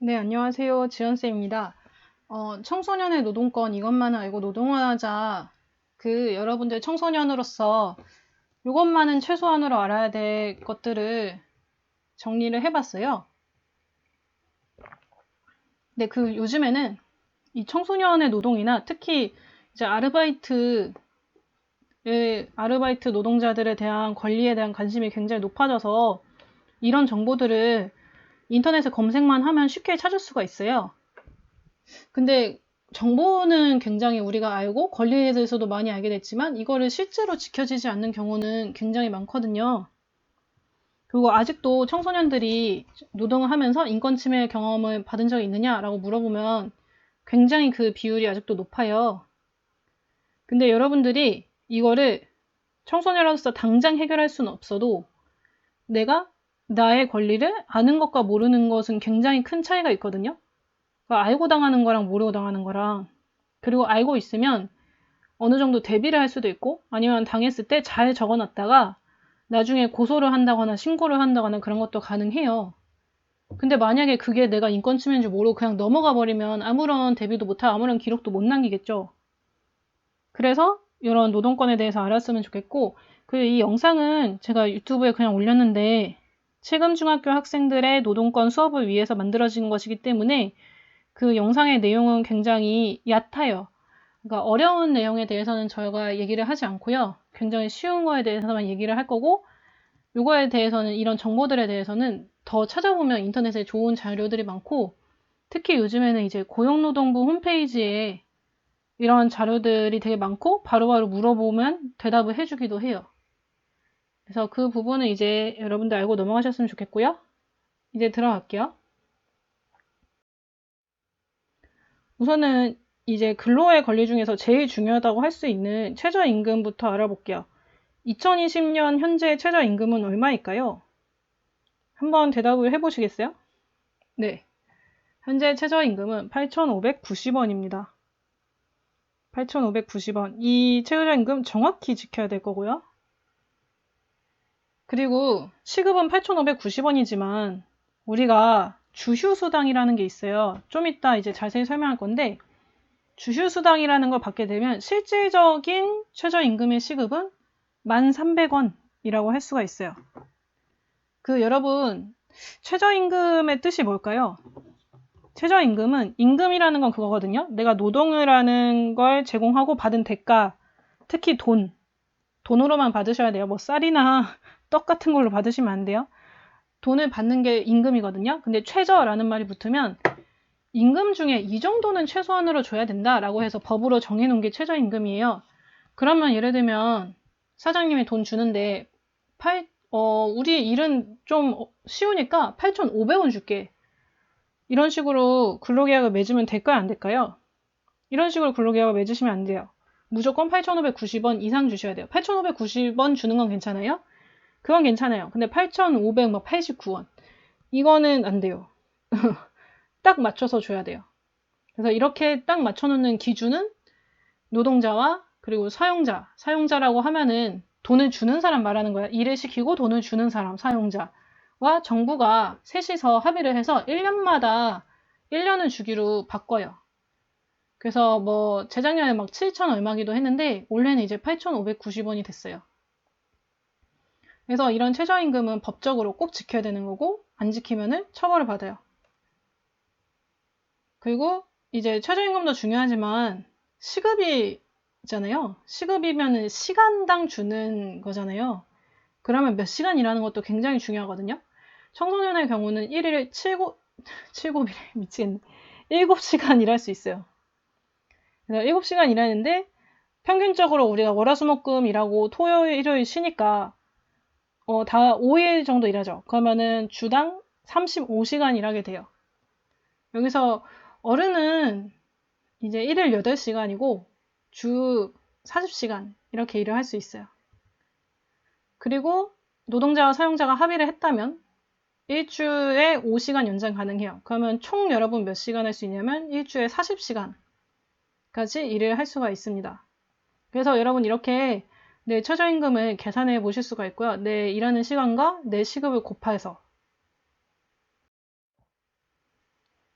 네, 안녕하세요. 지연쌤입니다. 청소년의 노동권 이것만은 알고 노동하자. 여러분들 청소년으로서 이것만은 최소한으로 알아야 될 것들을 정리를 해봤어요. 네, 요즘에는 이 청소년의 노동이나 특히 이제 아르바이트 노동자들에 대한 권리에 대한 관심이 굉장히 높아져서 이런 정보들을 인터넷에 검색만 하면 쉽게 찾을 수가 있어요. 근데 정보는 굉장히 우리가 알고 권리에 대해서도 많이 알게 됐지만 이거를 실제로 지켜지지 않는 경우는 굉장히 많거든요. 그리고 아직도 청소년들이 노동을 하면서 인권 침해 경험을 받은 적이 있느냐라고 물어보면 굉장히 그 비율이 아직도 높아요. 근데 여러분들이 이거를 청소년으로서 당장 해결할 수는 없어도 내가 나의 권리를 아는 것과 모르는 것은 굉장히 큰 차이가 있거든요. 그러니까 알고 당하는 거랑 모르고 당하는 거랑, 그리고 알고 있으면 어느 정도 대비를 할 수도 있고 아니면 당했을 때 잘 적어놨다가 나중에 고소를 한다거나 신고를 한다거나 그런 것도 가능해요. 근데 만약에 그게 내가 인권 침해인 줄 모르고 그냥 넘어가 버리면 아무런 대비도 못하고 아무런 기록도 못 남기겠죠. 그래서 이런 노동권에 대해서 알았으면 좋겠고, 그리고 이 영상은 제가 유튜브에 그냥 올렸는데 체금 중학교 학생들의 노동권 수업을 위해서 만들어진 것이기 때문에 그 영상의 내용은 굉장히 얕아요. 그러니까 어려운 내용에 대해서는 저희가 얘기를 하지 않고요. 굉장히 쉬운 거에 대해서만 얘기를 할 거고, 요거에 대해서는, 이런 정보들에 대해서는 더 찾아보면 인터넷에 좋은 자료들이 많고, 특히 요즘에는 이제 고용노동부 홈페이지에 이런 자료들이 되게 많고 바로바로 물어보면 대답을 해주기도 해요. 그래서 그 부분은 이제 여러분들 알고 넘어가셨으면 좋겠고요. 이제 들어갈게요. 우선은 이제 근로의 권리 중에서 제일 중요하다고 할 수 있는 최저임금부터 알아볼게요. 2020년 현재 최저임금은 얼마일까요? 한번 대답을 해보시겠어요? 네. 현재 최저임금은 8,590원입니다. 8,590원. 이 최저임금 정확히 지켜야 될 거고요. 그리고 시급은 8,590원이지만 우리가 주휴수당이라는 게 있어요. 좀 이따 이제 자세히 설명할 건데, 주휴수당이라는 걸 받게 되면 실질적인 최저임금의 시급은 1,300원이라고 할 수가 있어요. 여러분, 최저임금의 뜻이 뭘까요? 최저임금은, 임금이라는 건 그거거든요. 내가 노동을 하는 걸 제공하고 받은 대가, 특히 돈으로만 받으셔야 돼요. 뭐 쌀이나 떡 같은 걸로 받으시면 안 돼요. 돈을 받는 게 임금이거든요. 근데 최저라는 말이 붙으면 임금 중에 이 정도는 최소한으로 줘야 된다라고 해서 법으로 정해놓은 게 최저임금이에요. 그러면 예를 들면 사장님이 돈 주는데 우리 일은 좀 쉬우니까 8,500원 줄게. 이런 식으로 근로계약을 맺으면 될까요? 안 될까요? 이런 식으로 근로계약을 맺으시면 안 돼요. 무조건 8,590원 이상 주셔야 돼요. 8,590원 주는 건 괜찮아요? 그건 괜찮아요. 근데 8,589원. 이거는 안 돼요. 딱 맞춰서 줘야 돼요. 그래서 이렇게 딱 맞춰놓는 기준은 노동자와 그리고 사용자라고 하면은 돈을 주는 사람 말하는 거야. 일을 시키고 돈을 주는 사람, 사용자와 정부가 셋이서 합의를 해서 1년마다 1년을 주기로 바꿔요. 그래서 뭐 재작년에 막 7천 얼마기도 했는데 올해는 이제 8,590원이 됐어요. 그래서 이런 최저임금은 법적으로 꼭 지켜야 되는 거고 안 지키면은 처벌을 받아요. 그리고 이제 최저임금도 중요하지만 시급이 있잖아요. 시급이면은 시간당 주는 거잖아요. 그러면 몇 시간 일하는 것도 굉장히 중요하거든요. 청소년의 경우는 1일에 7일에 미치겠네. 7시간 일할 수 있어요. 그래서 7시간 일하는데 평균적으로 우리가 월화수목금 일하고 토요일, 일요일 쉬니까 다 5일 정도 일하죠. 그러면은 주당 35시간 일하게 돼요. 여기서 어른은 이제 1일 8시간이고 주 40시간 이렇게 일을 할 수 있어요. 그리고 노동자와 사용자가 합의를 했다면 일주에 5시간 연장 가능해요. 그러면 총 여러분 몇 시간 할 수 있냐면 일주에 40시간까지 일을 할 수가 있습니다. 그래서 여러분 이렇게 내 최저임금을 계산해 보실 수가 있고요. 내 일하는 시간과 내 시급을 곱해서.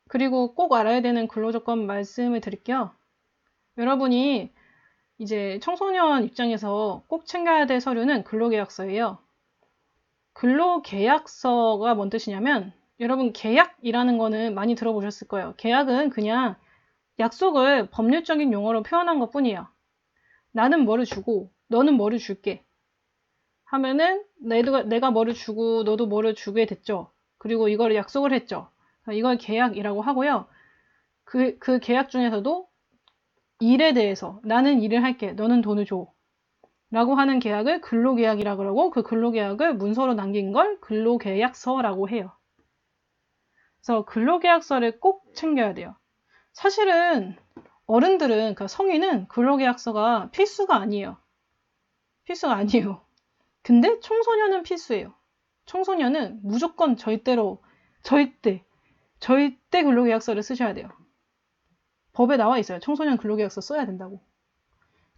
그리고 꼭 알아야 되는 근로조건 말씀을 드릴게요. 여러분이 이제 청소년 입장에서 꼭 챙겨야 될 서류는 근로계약서예요. 근로계약서가 뭔 뜻이냐면 여러분 계약이라는 거는 많이 들어보셨을 거예요. 계약은 그냥 약속을 법률적인 용어로 표현한 것뿐이에요. 나는 뭐를 주고 너는 뭐를 줄게 하면은 내가 뭐를 주고 너도 뭐를 주게 됐죠. 그리고 이거를 약속을 했죠. 이걸 계약이라고 하고요. 그 계약 중에서도 일에 대해서 나는 일을 할게 너는 돈을 줘 라고 하는 계약을 근로계약이라고 하고 그 근로계약을 문서로 남긴 걸 근로계약서라고 해요. 그래서 근로계약서를 꼭 챙겨야 돼요. 사실은 어른들은, 그러니까 성인은 근로계약서가 필수가 아니에요. 필수가 아니에요. 근데 청소년은 필수예요. 청소년은 무조건 절대 근로계약서를 쓰셔야 돼요. 법에 나와 있어요. 청소년 근로계약서 써야 된다고.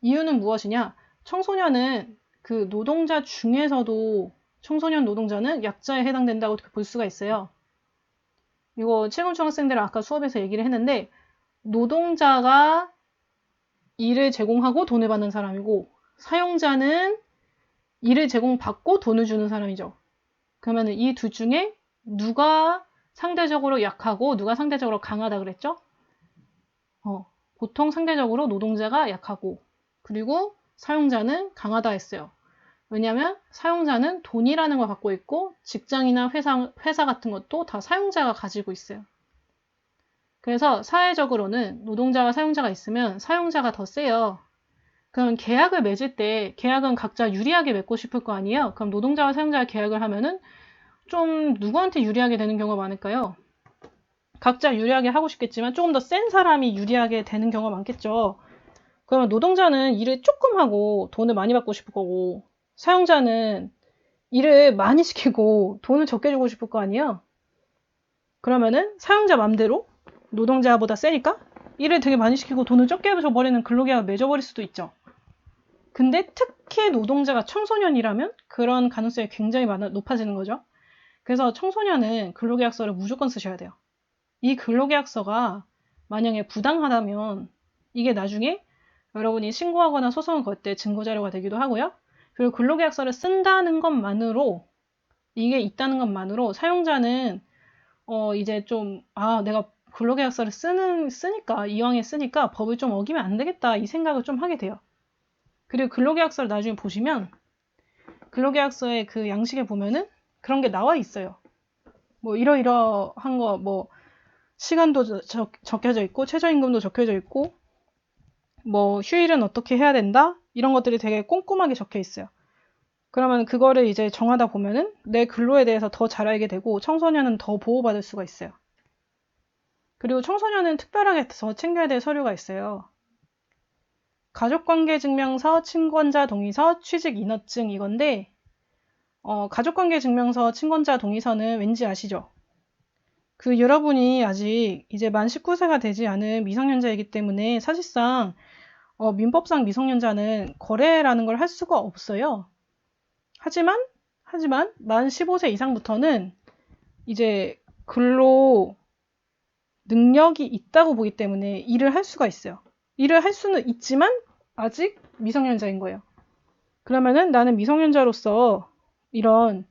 이유는 무엇이냐? 청소년은 그 노동자 중에서도 청소년 노동자는 약자에 해당된다고 볼 수가 있어요. 이거 7급 중학생들은 아까 수업에서 얘기를 했는데 노동자가 일을 제공하고 돈을 받는 사람이고 사용자는 일을 제공받고 돈을 주는 사람이죠. 그러면 이 둘 중에 누가 상대적으로 약하고 누가 상대적으로 강하다 그랬죠? 보통 상대적으로 노동자가 약하고 그리고 사용자는 강하다 했어요. 왜냐하면 사용자는 돈이라는 걸 갖고 있고 직장이나 회사 같은 것도 다 사용자가 가지고 있어요. 그래서 사회적으로는 노동자와 사용자가 있으면 사용자가 더 세요. 그럼 계약을 맺을 때 계약은 각자 유리하게 맺고 싶을 거 아니에요? 그럼 노동자와 사용자가 계약을 하면은 좀 누구한테 유리하게 되는 경우가 많을까요? 각자 유리하게 하고 싶겠지만 조금 더 센 사람이 유리하게 되는 경우가 많겠죠. 그러면 노동자는 일을 조금 하고 돈을 많이 받고 싶을 거고 사용자는 일을 많이 시키고 돈을 적게 주고 싶을 거 아니에요? 그러면은 사용자 맘대로 노동자보다 세니까 일을 되게 많이 시키고 돈을 적게 줘버리는 근로계약을 맺어버릴 수도 있죠. 근데 특히 노동자가 청소년이라면 그런 가능성이 굉장히 높아지는 거죠. 그래서 청소년은 근로계약서를 무조건 쓰셔야 돼요. 이 근로계약서가 만약에 부당하다면 이게 나중에 여러분이 신고하거나 소송을 걸 때 증거자료가 되기도 하고요. 그리고 근로계약서를 쓴다는 것만으로 이게 있다는 것만으로 사용자는 이제 좀 내가 근로계약서를 쓰니까 이왕에 쓰니까 법을 좀 어기면 안 되겠다 이 생각을 좀 하게 돼요. 그리고 근로계약서를 나중에 보시면 근로계약서의 그 양식에 보면은 그런 게 나와 있어요. 뭐 이러이러한 거 뭐 시간도 적혀져 있고 최저임금도 적혀져 있고 뭐 휴일은 어떻게 해야 된다 이런 것들이 되게 꼼꼼하게 적혀 있어요. 그러면 그거를 이제 정하다 보면은 내 근로에 대해서 더 잘 알게 되고 청소년은 더 보호받을 수가 있어요. 그리고 청소년은 특별하게 더 챙겨야 될 서류가 있어요. 가족관계증명서, 친권자 동의서, 취직인허증 이건데 가족관계증명서, 친권자 동의서는 왠지 아시죠? 여러분이 아직 이제 만 19세가 되지 않은 미성년자이기 때문에 사실상 민법상 미성년자는 거래라는 걸 할 수가 없어요. 하지만 만 15세 이상부터는 이제 근로 능력이 있다고 보기 때문에 일을 할 수가 있어요. 일을 할 수는 있지만 아직 미성년자인 거예요. 그러면은 나는 미성년자로서 이런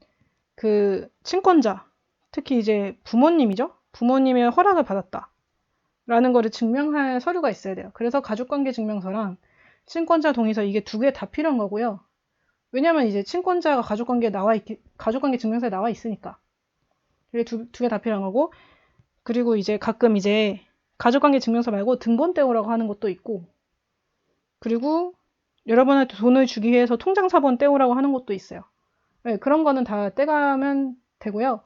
친권자, 특히 이제 부모님이죠. 부모님의 허락을 받았다. 라는 거를 증명할 서류가 있어야 돼요. 그래서 가족관계 증명서랑 친권자 동의서 이게 두 개 다 필요한 거고요. 왜냐면 이제 친권자가 가족관계 증명서에 나와 있으니까. 이게 두 개 다 필요한 거고. 그리고 이제 가끔 이제 가족관계 증명서 말고 등본 떼오라고 하는 것도 있고. 그리고 여러분한테 돈을 주기 위해서 통장사본 떼오라고 하는 것도 있어요. 네, 그런 거는 다 떼가면 되고요.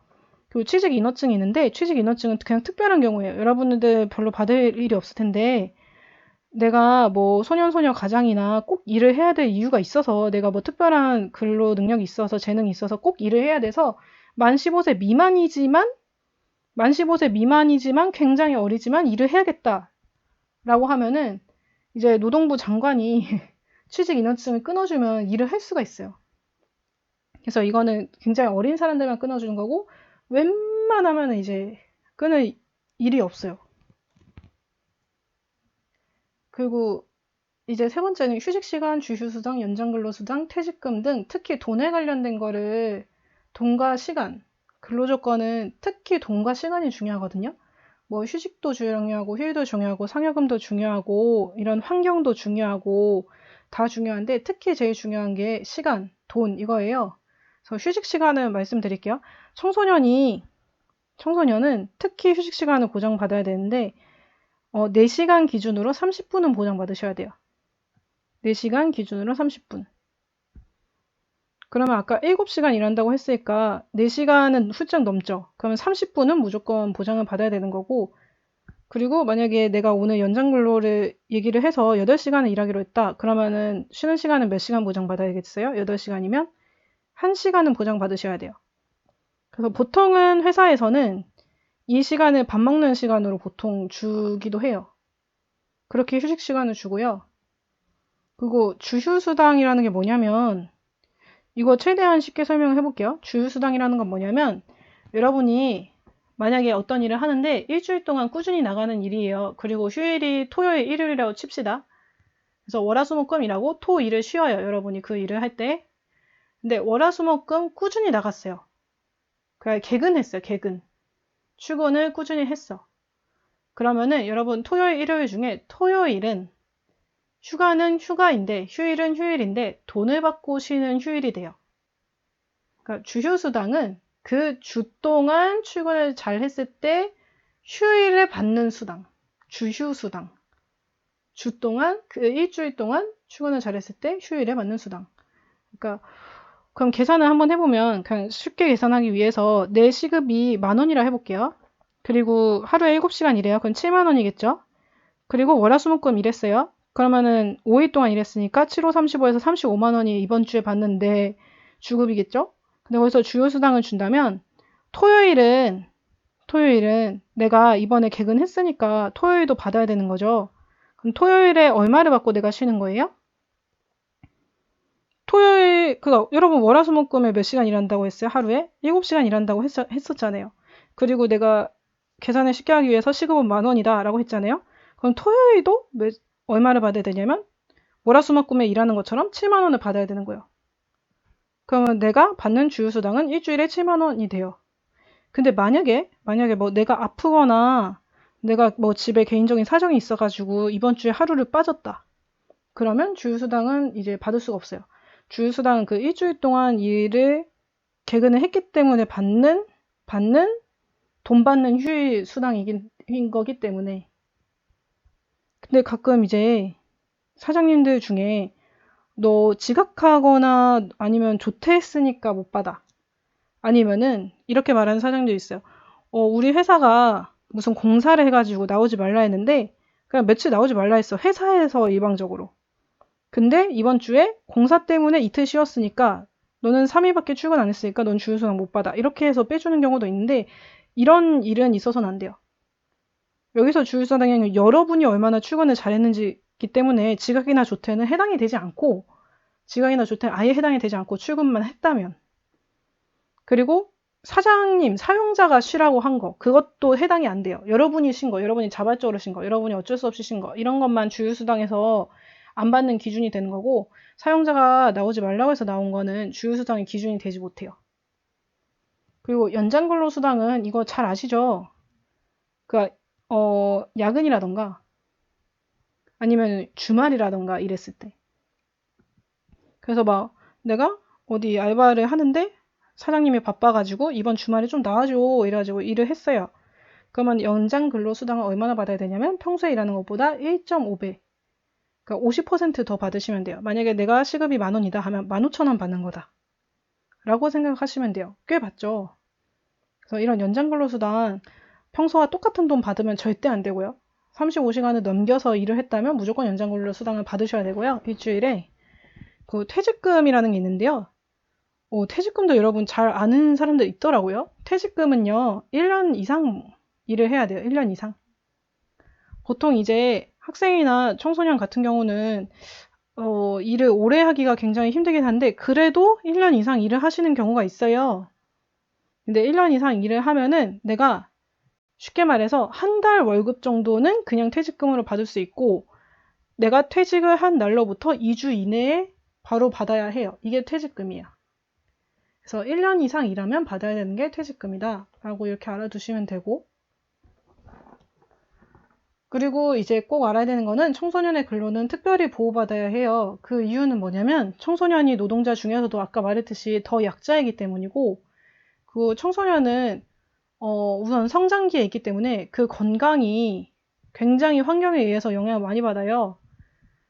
그리고 취직인허증이 있는데 취직인허증은 그냥 특별한 경우예요. 여러분들 별로 받을 일이 없을 텐데 내가 뭐 소년소녀 가장이나 꼭 일을 해야 될 이유가 있어서 내가 뭐 특별한 근로 능력이 있어서 재능이 있어서 꼭 일을 해야 돼서 만 15세 미만이지만 굉장히 어리지만 일을 해야겠다라고 하면은 이제 노동부 장관이 취직인허증을 끊어주면 일을 할 수가 있어요. 그래서 이거는 굉장히 어린 사람들만 끊어주는 거고 웬만하면 이제 끊을 일이 없어요. 그리고 이제 세 번째는 휴식시간, 주휴수당, 연장근로수당, 퇴직금 등 특히 돈에 관련된 거를 돈과 시간, 근로조건은 특히 돈과 시간이 중요하거든요. 뭐 휴식도 중요하고 휴일도 중요하고 상여금도 중요하고 이런 환경도 중요하고 다 중요한데 특히 제일 중요한 게 시간, 돈 이거예요. 그래서 휴식 시간은 말씀드릴게요. 청소년은 특히 휴식 시간을 보장받아야 되는데 4시간 기준으로 30분은 보장받으셔야 돼요. 4시간 기준으로 30분. 그러면 아까 7시간 일한다고 했으니까 4시간은 훌쩍 넘죠. 그러면 30분은 무조건 보장을 받아야 되는 거고 그리고 만약에 내가 오늘 연장 근로를 얘기를 해서 8시간을 일하기로 했다. 그러면은 쉬는 시간은 몇 시간 보장받아야겠어요? 8시간이면 1시간은 보장받으셔야 돼요. 그래서 보통은 회사에서는 이 시간을 밥 먹는 시간으로 보통 주기도 해요. 그렇게 휴식 시간을 주고요. 그리고 주휴수당이라는 게 뭐냐면 이거 최대한 쉽게 설명을 해볼게요. 주휴수당이라는 건 뭐냐면 여러분이 만약에 어떤 일을 하는데 일주일 동안 꾸준히 나가는 일이에요. 그리고 휴일이 토요일, 일요일이라고 칩시다. 그래서 월화수목금 일하고 토 일을 쉬어요. 여러분이 그 일을 할 때. 근데 월화수목금 꾸준히 나갔어요. 그냥 개근했어요. 개근. 출근을 꾸준히 했어. 그러면은 여러분 토요일, 일요일 중에 토요일은 휴가는 휴가인데 휴일은 휴일인데 돈을 받고 쉬는 휴일이 돼요. 그러니까 주휴수당은 그 주 동안 출근을 잘 했을 때 휴일에 받는 수당, 주휴수당. 주 동안 그 일주일 동안 출근을 잘 했을 때 휴일에 받는 수당. 그러니까 그럼 계산을 한번 해보면 그냥 쉽게 계산하기 위해서 내 시급이 10,000원이라 해볼게요. 그리고 하루에 7시간 일해요. 그럼 70,000원이겠죠? 그리고 월화수목금 일했어요. 그러면은 5일 동안 일했으니까 7, 5, 35에서 35만 원이 이번 주에 받는데 주급이겠죠? 근데 거기서 주휴수당을 준다면 토요일은 내가 이번에 개근했으니까 토요일도 받아야 되는 거죠. 그럼 토요일에 얼마를 받고 내가 쉬는 거예요? 여러분 월화수목금에 몇 시간 일한다고 했어요? 하루에? 7시간 일한다고 했었잖아요. 그리고 내가 계산을 쉽게 하기 위해서 시급은 10,000원이다 라고 했잖아요. 그럼 토요일도 얼마를 받아야 되냐면 월화수목금에 일하는 것처럼 7만 원을 받아야 되는 거예요. 그러면 내가 받는 주휴수당은 일주일에 7만 원이 돼요. 근데 만약에 뭐 내가 아프거나 내가 뭐 집에 개인적인 사정이 있어가지고 이번 주에 하루를 빠졌다. 그러면 주휴수당은 이제 받을 수가 없어요. 주휴수당은 그 일주일 동안 일을 개근을 했기 때문에 받는 돈 받는 휴일 수당인 거기 때문에. 근데 가끔 이제 사장님들 중에 너 지각하거나 아니면 조퇴했으니까 못 받아. 아니면은 이렇게 말하는 사장도 있어요. 우리 회사가 무슨 공사를 해가지고 나오지 말라 했는데 그냥 며칠 나오지 말라 했어. 회사에서 일방적으로. 근데 이번 주에 공사 때문에 이틀 쉬었으니까 너는 3일밖에 출근 안 했으니까 넌 주휴수당 못 받아. 이렇게 해서 빼주는 경우도 있는데 이런 일은 있어서는 안 돼요. 여기서 주휴수당에는 여러분이 얼마나 출근을 잘했는지기 때문에 지각이나 조퇴는 해당이 되지 않고 지각이나 조퇴는 아예 해당이 되지 않고 출근만 했다면 그리고 사장님, 사용자가 쉬라고 한 거, 그것도 해당이 안 돼요. 여러분이 쉰 거, 여러분이 자발적으로 쉰 거, 여러분이 어쩔 수 없이 쉰 거, 이런 것만 주휴수당에서 안 받는 기준이 되는 거고, 사용자가 나오지 말라고 해서 나온 거는 주휴수당의 기준이 되지 못해요. 그리고 연장근로수당은 이거 잘 아시죠? 그러니까 야근이라던가 아니면 주말이라던가 이랬을 때. 그래서 막 내가 어디 알바를 하는데 사장님이 바빠가지고 이번 주말에 좀 나와줘 이래가지고 일을 했어요. 그러면 연장 근로수당을 얼마나 받아야 되냐면 평소에 일하는 것보다 1.5배 그러니까 50%더 받으시면 돼요. 만약에 내가 시급이 10,000원이다 하면 15,000원 받는 거다 라고 생각하시면 돼요. 꽤 받죠. 그래서 이런 연장 근로수당 평소와 똑같은 돈 받으면 절대 안 되고요. 35시간을 넘겨서 일을 했다면 무조건 연장 근로수당을 받으셔야 되고요. 일주일에 그 퇴직금이라는 게 있는데요. 퇴직금도 여러분 잘 아는 사람들 있더라고요. 퇴직금은요, 1년 이상 일을 해야 돼요. 1년 이상. 보통 이제 학생이나 청소년 같은 경우는, 일을 오래 하기가 굉장히 힘들긴 한데, 그래도 1년 이상 일을 하시는 경우가 있어요. 근데 1년 이상 일을 하면은 내가 쉽게 말해서 한 달 월급 정도는 그냥 퇴직금으로 받을 수 있고 내가 퇴직을 한 날로부터 2주 이내에 바로 받아야 해요. 이게 퇴직금이야. 그래서 1년 이상 일하면 받아야 되는 게 퇴직금이다 라고 이렇게 알아두시면 되고, 그리고 이제 꼭 알아야 되는 거는 청소년의 근로는 특별히 보호받아야 해요. 그 이유는 뭐냐면 청소년이 노동자 중에서도 아까 말했듯이 더 약자이기 때문이고, 그 청소년은 우선 성장기에 있기 때문에 그 건강이 굉장히 환경에 의해서 영향을 많이 받아요.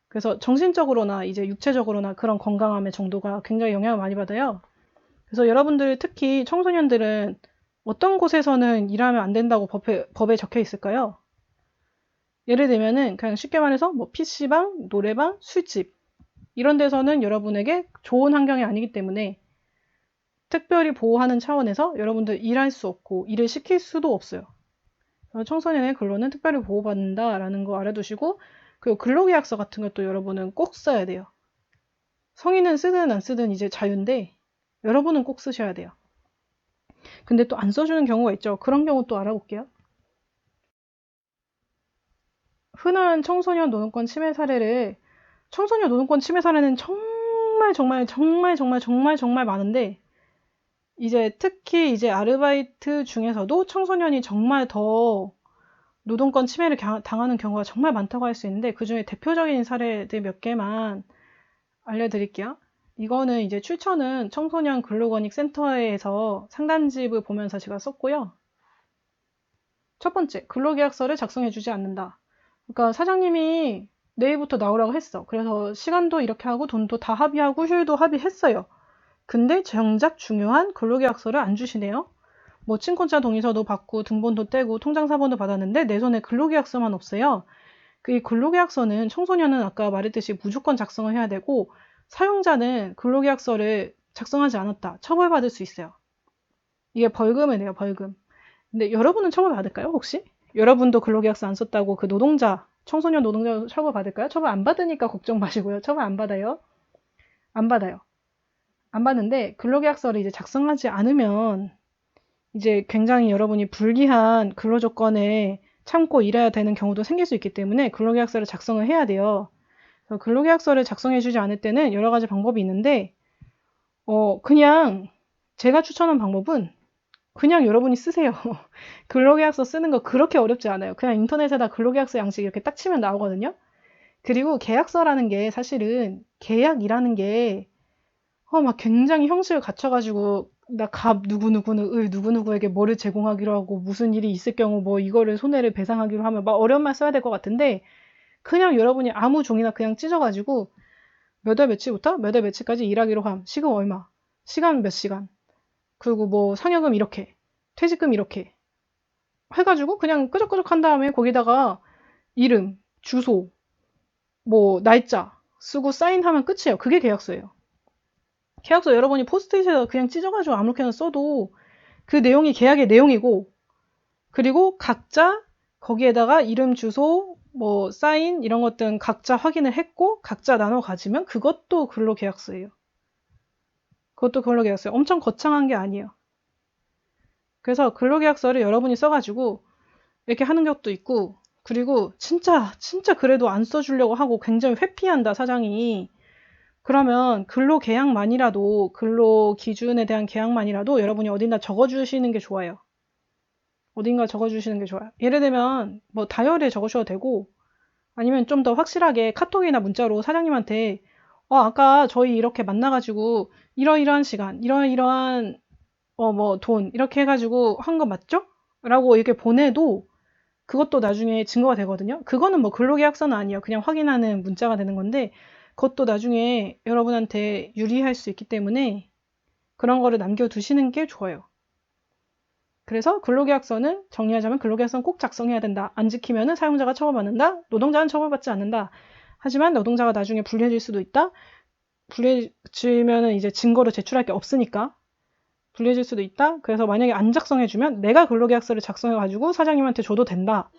그래서 정신적으로나 이제 육체적으로나 그런 건강함의 정도가 굉장히 영향을 많이 받아요. 그래서 여러분들 특히 청소년들은 어떤 곳에서는 일하면 안 된다고 법에 적혀 있을까요? 예를 들면은 그냥 쉽게 말해서 뭐 PC방, 노래방, 술집 이런 데서는 여러분에게 좋은 환경이 아니기 때문에 특별히 보호하는 차원에서 여러분들 일할 수 없고 일을 시킬 수도 없어요. 청소년의 근로는 특별히 보호받는다라는 거 알아두시고, 그리고 근로계약서 같은 것도 여러분은 꼭 써야 돼요. 성인은 쓰든 안 쓰든 이제 자유인데 여러분은 꼭 쓰셔야 돼요. 근데 또 안 써주는 경우가 있죠. 그런 경우 또 알아볼게요. 흔한 청소년 노동권 침해 사례를, 청소년 노동권 침해 사례는 정말 많은데, 이제 특히 이제 아르바이트 중에서도 청소년이 정말 더 노동권 침해를 당하는 경우가 정말 많다고 할 수 있는데, 그 중에 대표적인 사례들 몇 개만 알려드릴게요. 이거는 이제 출처는 청소년 근로권익센터에서 상담집을 보면서 제가 썼고요. 첫 번째, 근로계약서를 작성해주지 않는다. 그러니까 사장님이 내일부터 나오라고 했어. 그래서 시간도 이렇게 하고 돈도 다 합의하고 휴일도 합의했어요. 근데 정작 중요한 근로계약서를 안 주시네요. 뭐 친권자 동의서도 받고 등본도 떼고 통장사본도 받았는데 내 손에 근로계약서만 없어요. 이 근로계약서는 청소년은 아까 말했듯이 무조건 작성을 해야 되고, 사용자는 근로계약서를 작성하지 않았다. 처벌받을 수 있어요. 이게 벌금을 내요, 벌금. 근데 여러분은 처벌받을까요, 혹시? 여러분도 근로계약서 안 썼다고 그 청소년 노동자 처벌받을까요? 처벌 안 받으니까 걱정 마시고요. 처벌 안 받아요. 안 받아요. 안 받는데 근로계약서를 이제 작성하지 않으면 이제 굉장히 여러분이 불리한 근로조건에 참고 일해야 되는 경우도 생길 수 있기 때문에 근로계약서를 작성을 해야 돼요. 그래서 근로계약서를 작성해주지 않을 때는 여러 가지 방법이 있는데, 그냥 제가 추천한 방법은 그냥 여러분이 쓰세요. 근로계약서 쓰는 거 그렇게 어렵지 않아요. 그냥 인터넷에다 근로계약서 양식 이렇게 딱 치면 나오거든요. 그리고 계약서라는 게 사실은 계약이라는 게 막 굉장히 형식을 갖춰가지고 나 누구누구에게 뭐를 제공하기로 하고 무슨 일이 있을 경우 뭐 이거를 손해를 배상하기로 하면 막 어려운 말 써야 될 것 같은데, 그냥 여러분이 아무 종이나 그냥 찢어가지고 몇 월 며칠부터 몇 월 며칠까지 일하기로 함. 시급 얼마, 시간 몇 시간, 그리고 뭐 상여금 이렇게, 퇴직금 이렇게 해가지고 그냥 끄적끄적 한 다음에 거기다가 이름, 주소, 뭐 날짜 쓰고 사인하면 끝이에요. 그게 계약서예요. 계약서 여러분이 포스트잇에다 그냥 찢어가지고 아무렇게나 써도 그 내용이 계약의 내용이고, 그리고 각자 거기에다가 이름, 주소, 뭐 사인 이런 것들은 각자 확인을 했고 각자 나눠 가지면 그것도 근로계약서예요. 그것도 근로계약서예요. 엄청 거창한 게 아니에요. 그래서 근로계약서를 여러분이 써가지고 이렇게 하는 것도 있고, 그리고 진짜 그래도 안 써주려고 하고 굉장히 회피한다, 사장이. 그러면 근로계약만이라도, 근로기준에 대한 계약만이라도 여러분이 어딘가 적어주시는 게 좋아요. 어딘가 적어주시는 게 좋아요. 예를 들면 뭐 다이어리에 적으셔도 되고, 아니면 좀 더 확실하게 카톡이나 문자로 사장님한테 아까 저희 이렇게 만나가지고 이러이러한 시간, 이러이러한 뭐 돈 이렇게 해가지고 한 거 맞죠? 라고 이렇게 보내도 그것도 나중에 증거가 되거든요. 그거는 뭐 근로계약서는 아니에요. 그냥 확인하는 문자가 되는 건데, 그것도 나중에 여러분한테 유리할 수 있기 때문에 그런 거를 남겨두시는 게 좋아요. 그래서 근로계약서는 정리하자면 근로계약서는 꼭 작성해야 된다. 안 지키면은 사용자가 처벌받는다. 노동자는 처벌받지 않는다. 하지만 노동자가 나중에 불리해질 수도 있다. 불리해지면은 이제 증거를 제출할 게 없으니까 불리해질 수도 있다. 그래서 만약에 안 작성해주면 내가 근로계약서를 작성해가지고 사장님한테 줘도 된다.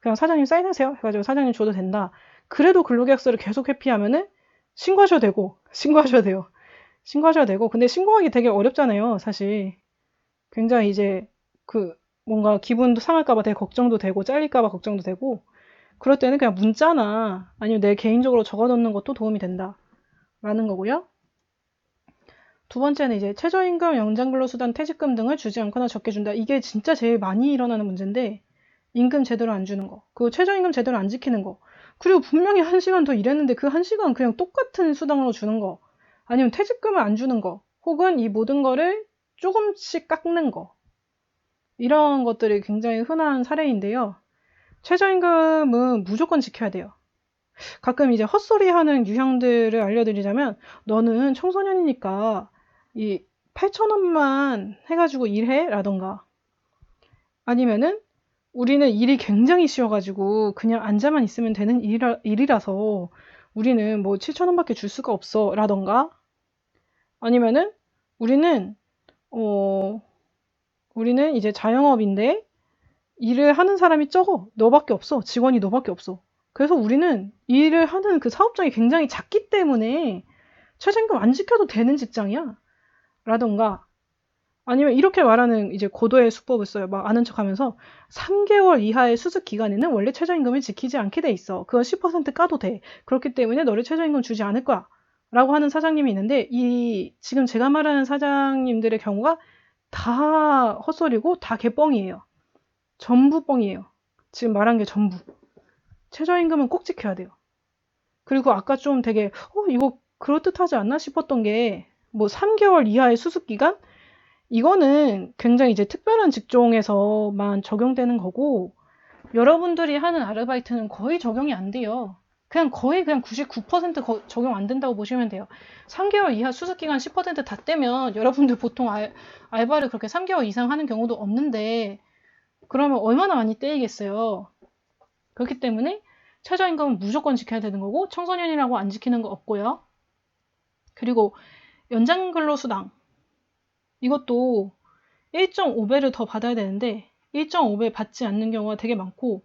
그냥 사장님 사인하세요 해가지고 사장님 줘도 된다. 그래도 근로계약서를 계속 회피하면은 신고하셔도 되고, 신고하셔야 되고. 근데 신고하기 되게 어렵잖아요, 사실. 굉장히 이제 그 뭔가 기분도 상할까봐 되게 걱정도 되고, 잘릴까봐 걱정도 되고, 그럴 때는 그냥 문자나 아니면 내 개인적으로 적어놓는 것도 도움이 된다. 라는 거고요. 두 번째는 이제 최저임금, 연장근로수당, 퇴직금 등을 주지 않거나 적게 준다. 이게 진짜 제일 많이 일어나는 문제인데, 임금 제대로 안 주는 거, 그 최저임금 제대로 안 지키는 거, 그리고 분명히 1시간 더 일했는데 그 1시간 그냥 똑같은 수당으로 주는 거, 아니면 퇴직금을 안 주는 거, 혹은 이 모든 거를 조금씩 깎는 거, 이런 것들이 굉장히 흔한 사례인데요. 최저임금은 무조건 지켜야 돼요. 가끔 이제 헛소리 하는 유형들을 알려드리자면, 너는 청소년이니까 이 8,000원만 해가지고 일해? 라던가, 아니면은 우리는 일이 굉장히 쉬워가지고 그냥 앉아만 있으면 되는 일이라서 우리는 뭐 7,000원밖에 줄 수가 없어. 라던가, 아니면은 우리는, 어, 우리는 이제 자영업인데 일을 하는 사람이 적어. 너밖에 없어. 직원이 너밖에 없어. 그래서 우리는 일을 하는 그 사업장이 굉장히 작기 때문에 최저임금 안 지켜도 되는 직장이야. 라던가, 아니면 이렇게 말하는 이제 고도의 수법을 써요. 막 아는 척 하면서 3개월 이하의 수습 기간에는 원래 최저임금을 지키지 않게 돼 있어. 그건 10% 까도 돼. 그렇기 때문에 너를 최저임금 주지 않을 거야. 라고 하는 사장님이 있는데, 이 지금 제가 말하는 사장님들의 경우가 다 헛소리고 다 개뻥이에요. 전부 뻥이에요. 지금 말한 게 전부. 최저임금은 꼭 지켜야 돼요. 그리고 아까 좀 되게 이거 그럴듯하지 않나 싶었던 게, 뭐 3개월 이하의 수습기간? 이거는 굉장히 이제 특별한 직종에서만 적용되는 거고, 여러분들이 하는 아르바이트는 거의 적용이 안 돼요. 거의 99% 적용 안 된다고 보시면 돼요. 3개월 이하 수습기간 10%다 떼면 여러분들 보통 알바를 그렇게 3개월 이상 하는 경우도 없는데, 그러면 얼마나 많이 떼이겠어요. 그렇기 때문에 최저임금은 무조건 지켜야 되는 거고, 청소년이라고 안 지키는 거 없고요. 그리고 연장근로수당, 이것도 1.5배를 더 받아야 되는데 1.5배 받지 않는 경우가 되게 많고,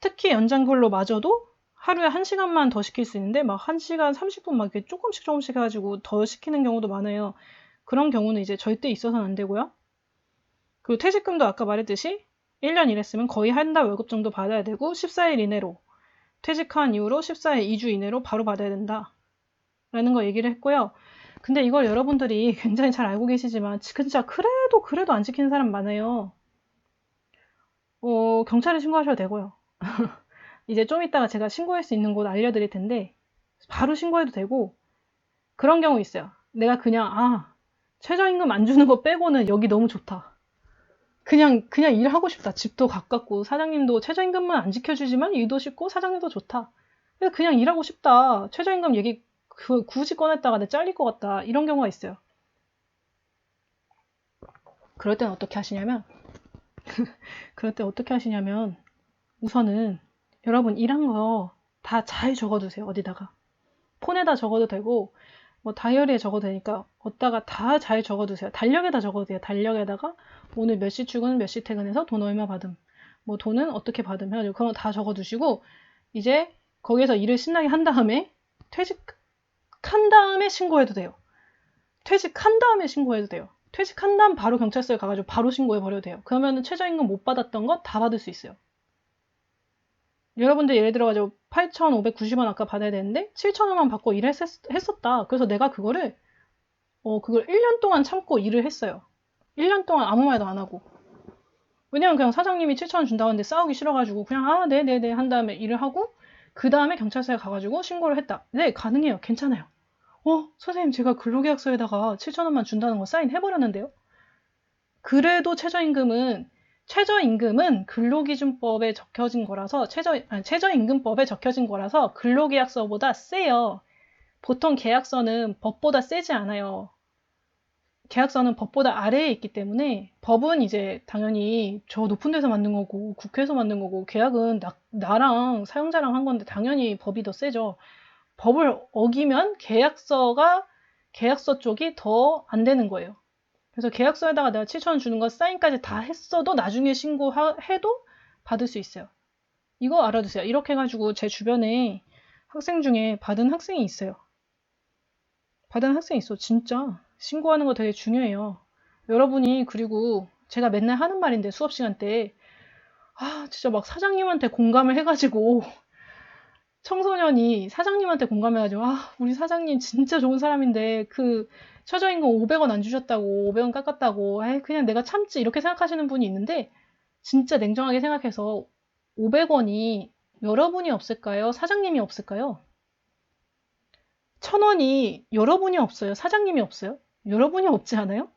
특히 연장근로마저도 하루에 1시간만 더 시킬 수 있는데 막 1시간 30분 막 이렇게 조금씩 해가지고 더 시키는 경우도 많아요. 그런 경우는 이제 절대 있어서는 안 되고요. 그리고 퇴직금도 아까 말했듯이 1년 일했으면 거의 한 달 월급 정도 받아야 되고, 14일 이내로, 퇴직한 이후로 14일 2주 이내로 바로 받아야 된다. 라는 거 얘기를 했고요. 근데 이걸 여러분들이 굉장히 잘 알고 계시지만 진짜 그래도 안 지키는 사람 많아요. 경찰에 신고하셔도 되고요. 이제 좀 이따가 제가 신고할 수 있는 곳 알려드릴 텐데 바로 신고해도 되고, 그런 경우 있어요. 내가 그냥 최저임금 안 주는 거 빼고는 여기 너무 좋다. 그냥 일하고 싶다. 집도 가깝고 사장님도 최저임금만 안 지켜주지만 일도 쉽고 사장님도 좋다. 그냥 일하고 싶다. 최저임금 얘기 굳이 꺼냈다가 내 잘릴 것 같다. 이런 경우가 있어요. 그럴 땐 어떻게 하시냐면 우선은 여러분 일한 거 다 잘 적어두세요. 어디다가. 폰에다 적어도 되고, 뭐 다이어리에 적어도 되니까 어디다가 다 잘 적어두세요. 달력에다 적어도 돼요. 달력에다가 오늘 몇 시 출근, 몇 시 퇴근해서 돈 얼마 받음, 뭐 돈은 어떻게 받음 해가지고 그런 거 다 적어두시고, 이제 거기에서 일을 신나게 한 다음에 퇴직한 다음에 신고해도 돼요. 퇴직한 다음에 신고해도 돼요. 퇴직한 다음 바로 경찰서에 가가지고 바로 신고해버려도 돼요. 그러면은 최저임금 못 받았던 거 다 받을 수 있어요. 여러분들 예를 들어가지고 8,590원 아까 받아야 되는데 7,000원만 받고 일을 했었다. 그래서 내가 그걸 1년 동안 참고 일을 했어요. 1년 동안 아무 말도 안 하고. 왜냐면 그냥 사장님이 7,000원 준다고 했는데 싸우기 싫어가지고 그냥 네네네 한 다음에 일을 하고, 그 다음에 경찰서에 가가지고 신고를 했다. 네, 가능해요. 괜찮아요. 선생님 제가 근로계약서에다가 7,000원만 준다는 거 사인해버렸는데요. 그래도 최저임금은 근로기준법에 적혀진 거라서 최저임금법에 적혀진 거라서 근로계약서보다 세요. 보통 계약서는 법보다 세지 않아요. 계약서는 법보다 아래에 있기 때문에, 법은 이제 당연히 저 높은 데서 만든 거고 국회에서 만든 거고, 계약은 나랑 사용자랑 한 건데 당연히 법이 더 세죠. 법을 어기면 계약서 쪽이 더 안 되는 거예요. 그래서 계약서에다가 내가 7,000원 주는 거 사인까지 다 했어도 나중에 신고해도 받을 수 있어요. 이거 알아두세요. 이렇게 해가지고 제 주변에 학생 중에 받은 학생이 있어요. 진짜. 신고하는 거 되게 중요해요. 여러분이 그리고 제가 맨날 하는 말인데 수업 시간 때 진짜 막 사장님한테 공감을 해가지고 청소년이 사장님한테 공감해가지고 우리 사장님 진짜 좋은 사람인데 그 최저임금 500원 안 주셨다고 500원 깎았다고 그냥 내가 참지 이렇게 생각하시는 분이 있는데 진짜 냉정하게 생각해서 500원이 여러분이 없을까요? 사장님이 없을까요? 1000원이 여러분이 없어요? 사장님이 없어요? 여러분이 없지 않아요?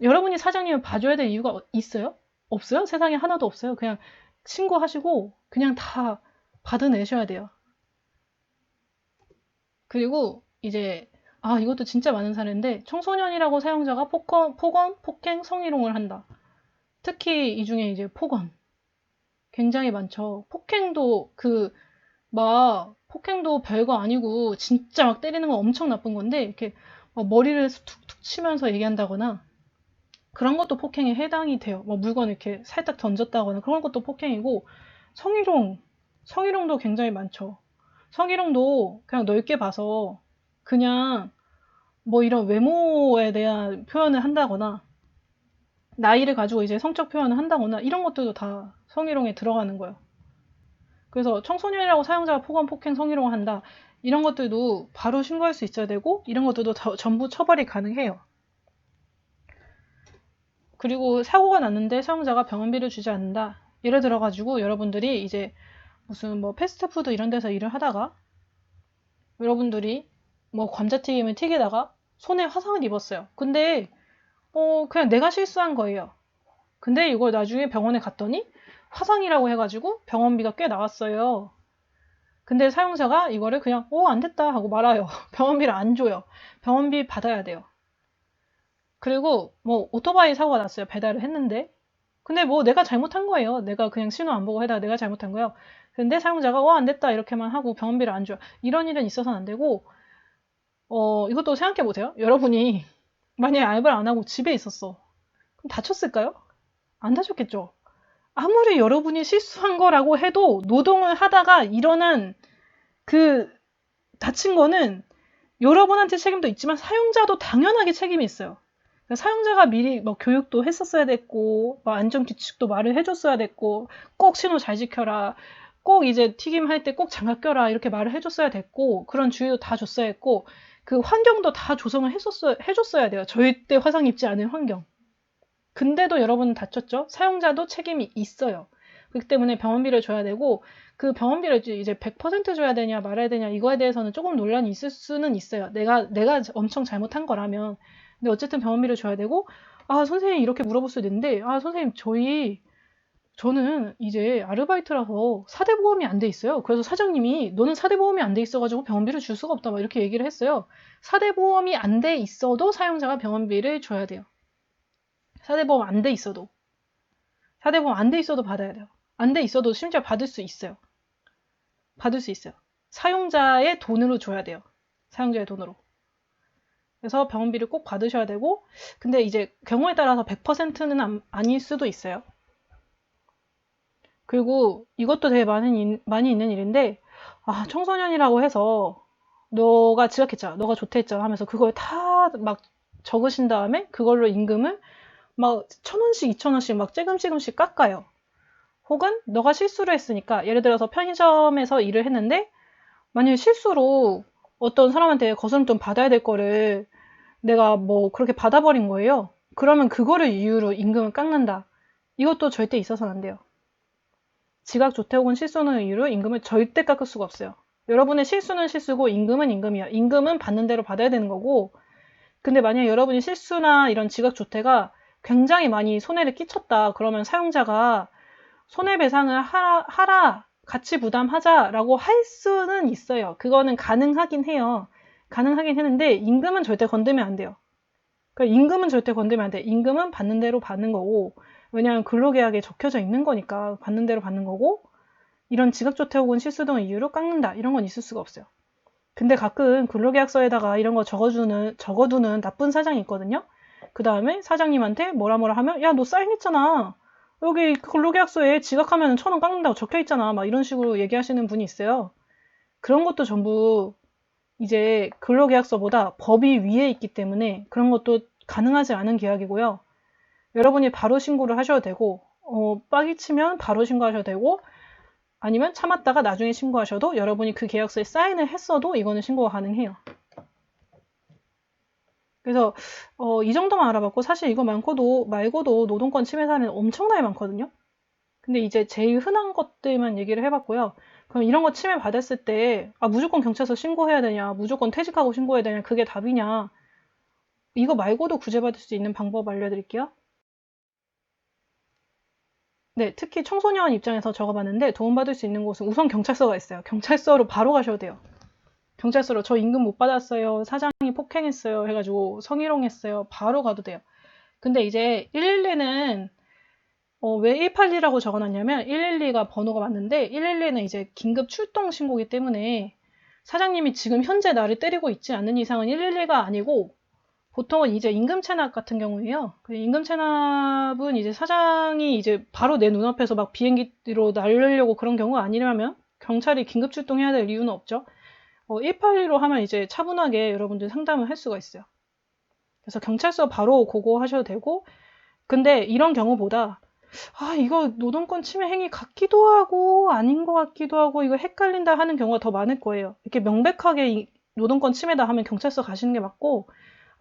여러분이 사장님을 봐줘야 될 이유가 있어요? 없어요? 세상에 하나도 없어요. 그냥 신고하시고 그냥 다 받아내셔야 돼요. 그리고 이제 이것도 진짜 많은 사례인데 청소년이라고 사용자가 폭언, 폭행, 성희롱을 한다. 특히 이 중에 이제 폭언 굉장히 많죠. 폭행도 별거 아니고 진짜 막 때리는 건 엄청 나쁜 건데 이렇게 막 머리를 툭툭 치면서 얘기한다거나 그런 것도 폭행에 해당이 돼요. 뭐 물건 이렇게 살짝 던졌다거나 그런 것도 폭행이고 성희롱도 굉장히 많죠. 성희롱도 그냥 넓게 봐서 그냥 뭐 이런 외모에 대한 표현을 한다거나 나이를 가지고 이제 성적 표현을 한다거나 이런 것들도 다 성희롱에 들어가는 거예요. 그래서 청소년이라고 사용자가 폭언, 폭행, 성희롱을 한다. 이런 것들도 바로 신고할 수 있어야 되고 이런 것들도 전부 처벌이 가능해요. 그리고 사고가 났는데 사용자가 병원비를 주지 않는다. 예를 들어가지고 여러분들이 이제 무슨 뭐 패스트푸드 이런 데서 일을 하다가 여러분들이 뭐 감자튀김을 튀기다가 손에 화상을 입었어요. 근데 그냥 내가 실수한 거예요. 근데 이걸 나중에 병원에 갔더니 화상이라고 해가지고 병원비가 꽤 나왔어요. 근데 사용자가 이거를 그냥 안 됐다 하고 말아요. 병원비를 안 줘요. 병원비 받아야 돼요. 그리고 뭐 오토바이 사고가 났어요. 배달을 했는데 근데 뭐 내가 잘못한 거예요. 내가 그냥 신호 안 보고 해다가 내가 잘못한 거예요. 근데 사용자가 안 됐다 이렇게만 하고 병원비를 안 줘요. 이런 일은 있어서는 안 되고 이것도 생각해 보세요. 여러분이 만약에 알바를 안 하고 집에 있었어. 그럼 다쳤을까요? 안 다쳤겠죠. 아무리 여러분이 실수한 거라고 해도 노동을 하다가 일어난 그 다친 거는 여러분한테 책임도 있지만 사용자도 당연하게 책임이 있어요. 그러니까 사용자가 미리 뭐 교육도 했었어야 됐고, 뭐 안전규칙도 말을 해줬어야 됐고, 꼭 신호 잘 지켜라. 꼭 이제 튀김할 때 꼭 장갑 껴라. 이렇게 말을 해줬어야 됐고, 그런 주의도 다 줬어야 했고, 그 환경도 다 조성을 해줬어야 돼요. 절대 화상 입지 않은 환경. 근데도 여러분은 다쳤죠? 사용자도 책임이 있어요. 그렇기 때문에 병원비를 줘야 되고, 그 병원비를 이제 100% 줘야 되냐 말아야 되냐 이거에 대해서는 조금 논란이 있을 수는 있어요. 내가 엄청 잘못한 거라면. 근데 어쨌든 병원비를 줘야 되고, 선생님 이렇게 물어볼 수도 있는데, 선생님 저는 이제 아르바이트라서 사대보험이 안 돼 있어요. 그래서 사장님이 너는 사대보험이 안 돼 있어가지고 병원비를 줄 수가 없다 막 이렇게 얘기를 했어요. 사대보험이 안 돼 있어도 사용자가 병원비를 줘야 돼요. 사대보험 안 돼 있어도. 사대보험 안 돼 있어도 받아야 돼요. 안 돼 있어도 심지어 받을 수 있어요. 받을 수 있어요. 사용자의 돈으로 줘야 돼요. 사용자의 돈으로. 그래서 병원비를 꼭 받으셔야 되고, 근데 이제 경우에 따라서 100%는 아닐 수도 있어요. 그리고 이것도 되게 많이 있는 일인데, 청소년이라고 해서 너가 지각했잖아, 너가 조퇴했잖아 하면서 그걸 다 막 적으신 다음에 그걸로 임금을 막 1000원씩 2000원씩 막 찔끔찔끔씩 깎아요. 혹은 너가 실수를 했으니까 예를 들어서 편의점에서 일을 했는데 만약에 실수로 어떤 사람한테 거스름돈 받아야 될 거를 내가 뭐 그렇게 받아버린 거예요. 그러면 그거를 이유로 임금을 깎는다. 이것도 절대 있어서는 안 돼요. 지각 조퇴 혹은 실수는 이유로 임금을 절대 깎을 수가 없어요. 여러분의 실수는 실수고 임금은 임금이야. 임금은 받는 대로 받아야 되는 거고 근데 만약에 여러분이 실수나 이런 지각 조퇴가 굉장히 많이 손해를 끼쳤다. 그러면 사용자가 손해배상을 하라, 같이 부담하자라고 할 수는 있어요. 그거는 가능하긴 해요. 가능하긴 했는데 임금은 절대 건들면 안 돼요. 그러니까 임금은 절대 건들면 안 돼. 임금은 받는 대로 받는 거고 왜냐하면 근로계약에 적혀져 있는 거니까 받는 대로 받는 거고 이런 지각조퇴 혹은 실수 등의 이유로 깎는다. 이런 건 있을 수가 없어요. 근데 가끔 근로계약서에다가 이런 거 적어두는 나쁜 사장이 있거든요. 그 다음에 사장님한테 뭐라 하면 야, 너 사인했잖아. 여기 근로계약서에 지각하면 1000원 깎는다고 적혀있잖아. 막 이런 식으로 얘기하시는 분이 있어요. 그런 것도 전부 이제 근로계약서보다 법이 위에 있기 때문에 그런 것도 가능하지 않은 계약이고요. 여러분이 바로 신고를 하셔도 되고, 빡이 치면 바로 신고하셔도 되고, 아니면 참았다가 나중에 신고하셔도 여러분이 그 계약서에 사인을 했어도 이거는 신고가 가능해요. 그래서 이 정도만 알아봤고 사실 이거 말고도 노동권 침해 사례는 엄청나게 많거든요. 근데 이제 제일 흔한 것들만 얘기를 해봤고요. 그럼 이런 거 침해 받았을 때 무조건 경찰서 신고해야 되냐, 무조건 퇴직하고 신고해야 되냐, 그게 답이냐. 이거 말고도 구제받을 수 있는 방법 알려드릴게요. 네, 특히 청소년 입장에서 적어봤는데 도움받을 수 있는 곳은 우선 경찰서가 있어요. 경찰서로 바로 가셔도 돼요. 경찰서로 저 임금 못 받았어요. 사장이 폭행했어요. 해가지고 성희롱했어요. 바로 가도 돼요. 근데 이제 112는 왜 182라고 적어놨냐면 112가 번호가 맞는데 112는 이제 긴급 출동 신고기 때문에 사장님이 지금 현재 나를 때리고 있지 않는 이상은 112가 아니고 보통은 이제 임금 체납 같은 경우에요. 그 임금 체납은 이제 사장이 이제 바로 내 눈앞에서 막 비행기로 날리려고 그런 경우가 아니라면 경찰이 긴급 출동해야 될 이유는 없죠. 182로 하면 이제 차분하게 여러분들 상담을 할 수가 있어요. 그래서 경찰서 바로 고고하셔도 되고, 근데 이런 경우보다 이거 노동권 침해 행위 같기도 하고 아닌 것 같기도 하고 이거 헷갈린다 하는 경우가 더 많을 거예요. 이렇게 명백하게 노동권 침해다 하면 경찰서 가시는 게 맞고,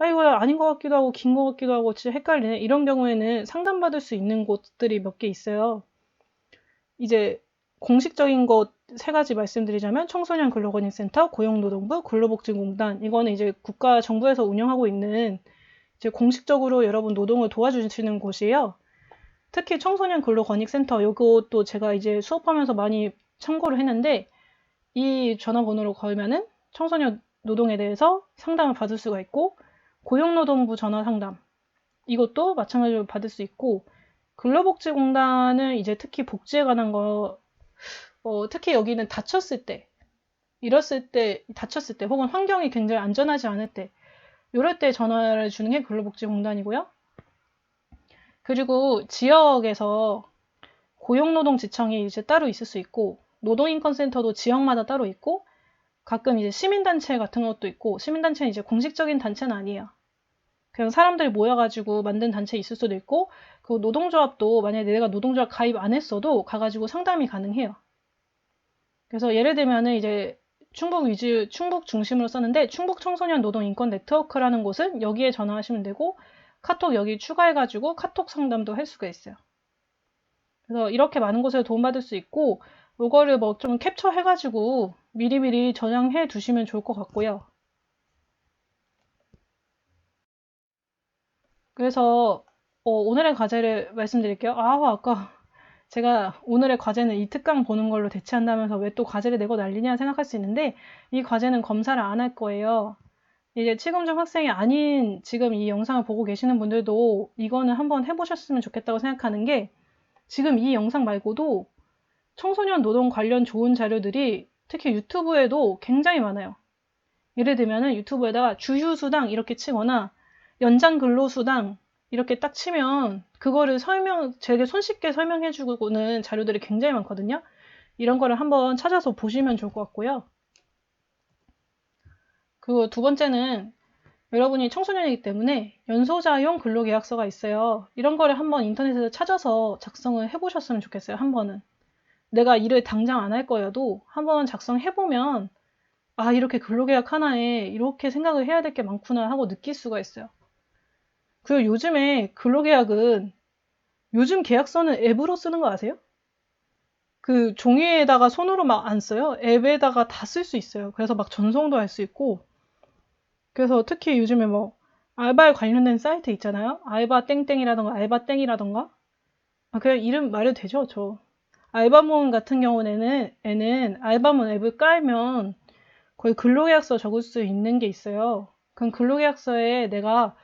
이거 아닌 것 같기도 하고 긴 것 같기도 하고 진짜 헷갈리네. 이런 경우에는 상담받을 수 있는 곳들이 몇 개 있어요. 이제 공식적인 것 세 가지 말씀드리자면 청소년 근로권익센터, 고용노동부, 근로복지공단, 이거는 이제 국가 정부에서 운영하고 있는 이제 공식적으로 여러분 노동을 도와주시는 곳이에요. 특히 청소년 근로권익센터, 이것도 제가 이제 수업하면서 많이 참고를 했는데 이 전화번호로 걸면은 청소년 노동에 대해서 상담을 받을 수가 있고, 고용노동부 전화 상담, 이것도 마찬가지로 받을 수 있고, 근로복지공단은 이제 특히 복지에 관한 거, 특히 여기는 다쳤을 때, 다쳤을 때, 혹은 환경이 굉장히 안전하지 않을 때, 이럴 때 전화를 주는 게 근로복지공단이고요. 그리고 지역에서 고용노동지청이 이제 따로 있을 수 있고, 노동인권센터도 지역마다 따로 있고, 가끔 이제 시민단체 같은 것도 있고, 시민단체는 이제 공식적인 단체는 아니에요. 그냥 사람들이 모여가지고 만든 단체 있을 수도 있고, 그 노동조합도 만약에 내가 노동조합 가입 안 했어도 가가지고 상담이 가능해요. 그래서 예를 들면은 이제 충북 중심으로 썼는데 충북 청소년 노동 인권 네트워크라는 곳은 여기에 전화하시면 되고, 카톡 여기 추가해가지고 카톡 상담도 할 수가 있어요. 그래서 이렇게 많은 곳에 도움받을 수 있고, 요거를 뭐 좀 캡처해가지고 미리미리 저장해 두시면 좋을 것 같고요. 그래서 오늘의 과제를 말씀드릴게요. 아까 제가 오늘의 과제는 이 특강 보는 걸로 대체한다면서 왜 또 과제를 내고 난리냐 생각할 수 있는데, 이 과제는 검사를 안 할 거예요. 이제 치금중 학생이 아닌 지금 이 영상을 보고 계시는 분들도 이거는 한번 해보셨으면 좋겠다고 생각하는 게, 지금 이 영상 말고도 청소년 노동 관련 좋은 자료들이 특히 유튜브에도 굉장히 많아요. 예를 들면은 유튜브에다가 주휴수당 이렇게 치거나 연장 근로수당 이렇게 딱 치면 그거를 되게 손쉽게 설명해주고는 자료들이 굉장히 많거든요. 이런 거를 한번 찾아서 보시면 좋을 것 같고요. 그리고 두 번째는 여러분이 청소년이기 때문에 연소자용 근로계약서가 있어요. 이런 거를 한번 인터넷에서 찾아서 작성을 해보셨으면 좋겠어요. 한 번은. 내가 일을 당장 안 할 거여도 한번 작성해보면 이렇게 근로계약 하나에 이렇게 생각을 해야 될 게 많구나 하고 느낄 수가 있어요. 그리고 요즘에 근로계약은, 요즘 계약서는 앱으로 쓰는 거 아세요? 그 종이에다가 손으로 막 안 써요. 앱에다가 다 쓸 수 있어요. 그래서 막 전송도 할 수 있고, 그래서 특히 요즘에 뭐 알바에 관련된 사이트 있잖아요. 알바 땡땡이라던가 알바 땡이라던가. 그냥 이름 말해도 되죠, 저. 알바몬 같은 경우에는 알바몬 앱을 깔면 거의 근로계약서 적을 수 있는 게 있어요. 그럼 근로계약서에 내가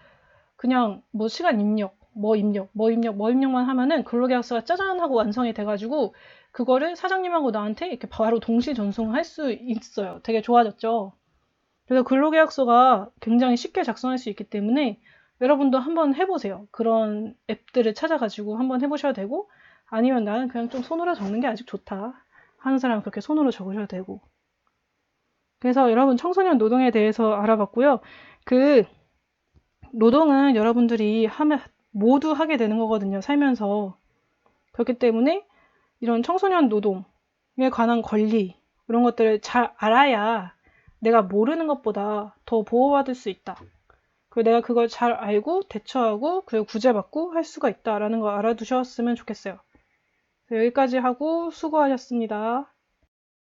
그냥 뭐 시간 입력, 뭐 입력만 하면은 근로계약서가 짜잔 하고 완성이 돼가지고 그거를 사장님하고 나한테 이렇게 바로 동시 전송할 수 있어요. 되게 좋아졌죠. 그래서 근로계약서가 굉장히 쉽게 작성할 수 있기 때문에 여러분도 한번 해보세요. 그런 앱들을 찾아가지고 한번 해보셔도 되고, 아니면 나는 그냥 좀 손으로 적는 게 아직 좋다 하는 사람은 그렇게 손으로 적으셔도 되고. 그래서 여러분 청소년 노동에 대해서 알아봤고요. 그 노동은 여러분들이 모두 하게 되는 거거든요, 살면서. 그렇기 때문에 이런 청소년 노동에 관한 권리, 이런 것들을 잘 알아야 내가 모르는 것보다 더 보호받을 수 있다. 그리고 내가 그걸 잘 알고 대처하고 그리고 구제받고 할 수가 있다라는 거 알아두셨으면 좋겠어요. 여기까지 하고 수고하셨습니다.